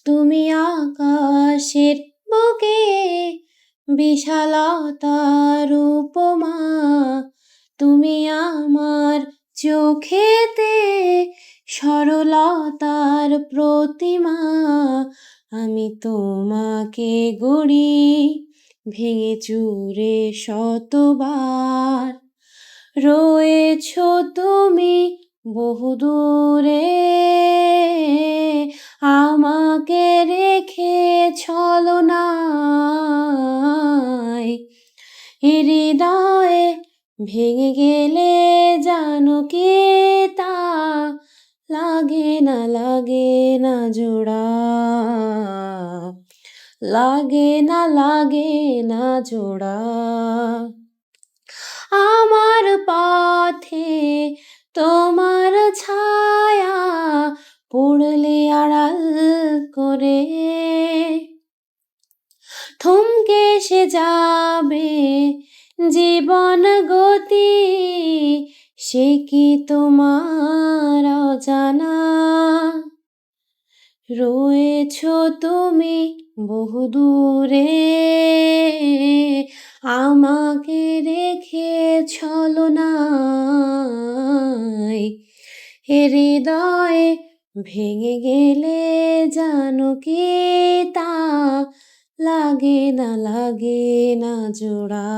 তুমি আকাশের বুকে বিশালতার উপমা, তুমি আমার চোখেতে সরলতার প্রতিমা। আমি তোমাকে গড়ি ভেঙে চুরে শতবার, রয়েছ তুমি বহুদূরে, আমাকে রেখে ছলনায়। হৃদয়ে ভেঙে গেলে জানো কি তা লাগে না, লাগে না জোড়া, লাগে না, লাগে না জোড়া। আমার পথে তোমার ছায়া পড়লে আড়াল করে থমকে সে যাবে জীবন গতি, সে কি তোমার অজানা? রয়েছ তুমি বহুদূরে, আমাকে রেখে ছলনায়। হৃদয়ে ভেঙে গেলে জানো কি তা লাগে না, লাগে না জোড়া।